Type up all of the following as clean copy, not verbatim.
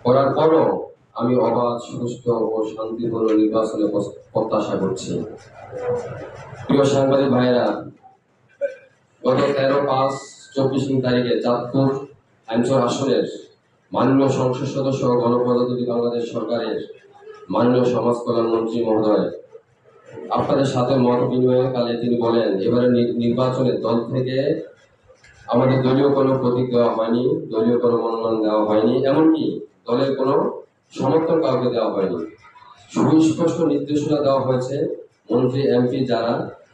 করার পরও আমি অবাধ, সুষ্ঠু ও শান্তিপূর্ণ নির্বাচনের প্রত্যাশা করছি। প্রিয় সাংবাদিক ভাইয়েরা, গত 13/5/24 তারিখে চাঁদপুর আইনজীবী আসনের মাননীয় সংসদ সদস্য ও গণপ্রজাতন্ত্রী বাংলাদেশ সরকারের মাননীয় সমাজ কল্যাণ মন্ত্রী মহোদয় আপনাদের সাথে মত বিনিময়কালে তিনি বলেন, এবারে নির্বাচনে দল থেকে আমাদের দলীয় কোনো প্রতীক দেওয়া হয়নি, দলীয় কোনো মনোনয়ন দেওয়া হয়নি, এমনকি দলের কোনো সমর্থন কাউকে দেওয়া হয়নি। সুস্পষ্ট নির্দেশনা দেওয়া হয়েছে মন্ত্রী এমপি যারা,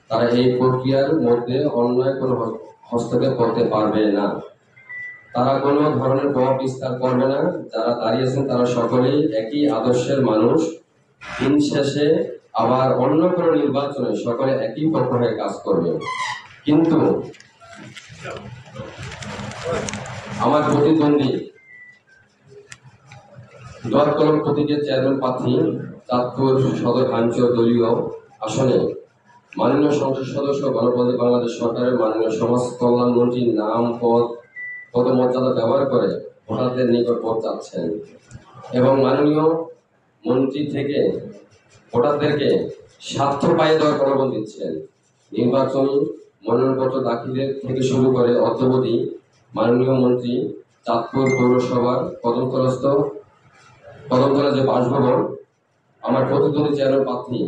তারা এই প্রক্রিয়ার মধ্যে অন্যায় কোনো হস্তক্ষেপ করতে পারবে না, তারা কোনো ধরনের প্রভাব বিস্তার করবে না। যারা দাঁড়িয়েছেন তারা সকলেই একই আদর্শের মানুষ। দিন শেষে আবার অন্য কোনো নির্বাচনে সকলে একই পক্ষ হয়ে কাজ করবে। কিন্তু আমার প্রতিদ্বন্দ্বী দোয়াত কলম প্রতীকের চেয়ারম্যান প্রার্থী চাঁদপুর সদর আইনজীবী দলীয় আসনে মাননীয় সংসদ সদস্য গণপ্রজাতন্ত্রী বাংলাদেশ সরকারের মাননীয় সমাজ কল্যাণ মন্ত্রীর নাম, পদমর্যাদা ব্যবহার করে ভোটারদের নিকট ভোট চাচ্ছেন এবং মাননীয় মন্ত্রী থেকে ভোটারদেরকে স্বার্থ পাইয়ে দেওয়ার প্রলোভন দিচ্ছেন। নির্বাচনী মনোনয়নপত্র দাখিলের থেকে শুরু করে অদ্যাবধি মাননীয় মন্ত্রী চাঁদপুর পৌরসভার কদমতলা যে বাসভবন আমার প্রতিদ্বন্দ্বী চেয়ারম্যান প্রার্থী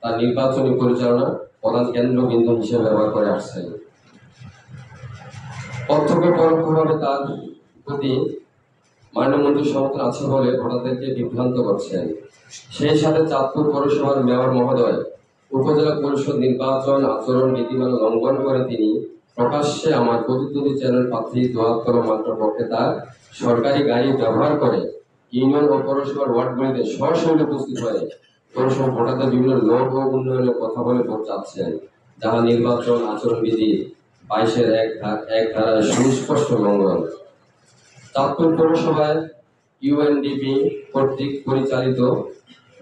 তার নির্বাচনী পরিচালনা প্রধান কেন্দ্রবিন্দু হিসেবে ব্যবহার করে আসছেন। প্রত্যক্ষ পরোক্ষভাবে তার প্রতি মাননীয় মন্ত্রীর সমর্থন আছে বলে ভোটারদেরকে বিভ্রান্ত করছেন। সেই সাথে চাঁদপুর পৌরসভার মেয়র মহোদয় উপজেলা পরিষদ নির্বাচন আচরণ নীতিমালা লঙ্ঘন করে তিনি প্রকাশ্যে আমার প্রতিদ্বন্দ্বী চেয়ারম্যান প্রার্থী দোয়াত কলম মাত্রার পক্ষে তার সরকারি গাড়ি ব্যবহার করে ইউনিয়ন ও পৌরসভার ওয়ার্ডগুলিতে সরাসরি উপস্থিত হয়ে পৌরসভা ভোটারদের বিভিন্ন লোক ও উন্নয়নের কথা বলে ভোট চাচ্ছেন, যাহা নির্বাচন আচরণবিধি 22-1 ধারায় সুস্পষ্ট লঙ্ঘন। চাঁদপুর পৌরসভায় ইউএনডিপি কর্তৃক পরিচালিত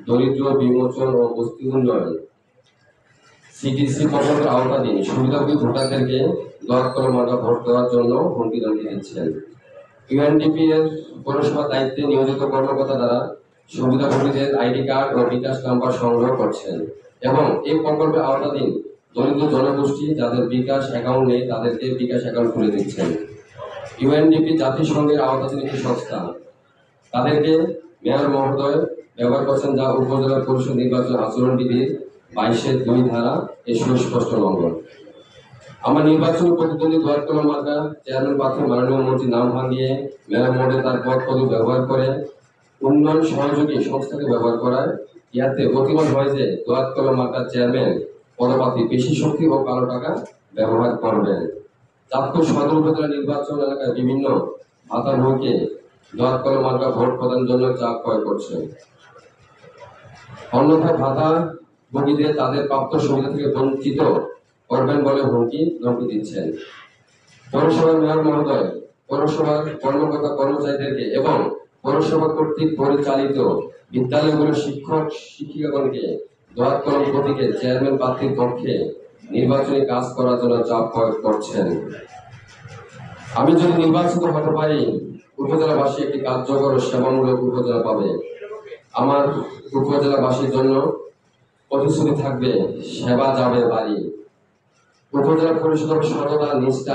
দরিদ্র বিমোচন ও বস্তি উন্নয়ন সিটিসি প্রকল্পের আওতাধীন সুবিধাভোগী ভোটারদেরকে দোয়াত কলম মার্কা ভোট দেওয়ার জন্য হুমকি ধমকি দিচ্ছেন। ইউএনডিপি এর পৌরসভা দায়িত্বে নিয়োজিত কর্মকর্তা দ্বারা সুবিধাভোগীদের আইডি কার্ড ও বিকাশ নাম্বার সংগ্রহ করছেন এবং এই প্রকল্পের আওতাধীন দরিদ্র জনগোষ্ঠী যাদের বিকাশ অ্যাকাউন্ট নেই তাদেরকে বিকাশ অ্যাকাউন্ট খুলে দিচ্ছেন। ইউএনডিপি জাতিসংঘের আওতাধীন একটি সংস্থা, তাদেরকে মেয়র মহোদয় ব্যবহার করছেন, যা উপজেলা পরিষদ নির্বাচন আচরণবিধির 22-2 ধারা এই সুস্পষ্ট লঙ্ঘন। আমার নির্বাচনী প্রতিদ্বন্দ্বী দোয়াত কলম মার্কা চেয়ারম্যান প্রার্থী মাননীয় মন্ত্রীর নাম ভাঙিয়ে মেয়র মহোদয় তার পদ ব্যবহার করে উন্নয়ন সহযোগী সংস্থাকে ব্যবহার করায় ইয়াতে প্রতিবাদ হয় যে দোয়াত কলম মার্কার চেয়ারম্যান পদপ্রার্থী বেশি শক্তি ও কালো টাকা ব্যবহার করবেন। চাঁদপুর সদর উপজেলা নির্বাচন এলাকায় বিভিন্ন ভাতাভোগীকে দোয়াত কলম মার্কা ভোট প্রদানের জন্য চাপ প্রয়োগ করছে। অন্যথায় ভাতাভোগীদের তাদের প্রাপ্ত সুবিধা থেকে বঞ্চিত করবেন বলে হুমকি ধমকি দিচ্ছেন। পৌরসভার মেয়র মহোদয় পৌরসভার কর্মকর্তা কর্মচারীদেরকে এবং পৌরসভা কর্তৃক পরিচালিত বিদ্যালয়গুলোর শিক্ষক শিক্ষিকাগণকে দোয়াত কলম প্রতীকে চেয়ারম্যান প্রার্থীর পক্ষে নির্বাচনী কাজ করার জন্য চাপ প্রয়োগ করছেন। আমি যদি নির্বাচিত হতে পারি, উপজেলাবাসী একটি কার্যকর ও সেবামূলক উপজেলা পাবে। আমার উপজেলাবাসীর জন্য প্রতিশ্রুতি থাকবে, সেবা যাবে বাড়ি। উপজেলা পরিষদের সততা, নিষ্ঠা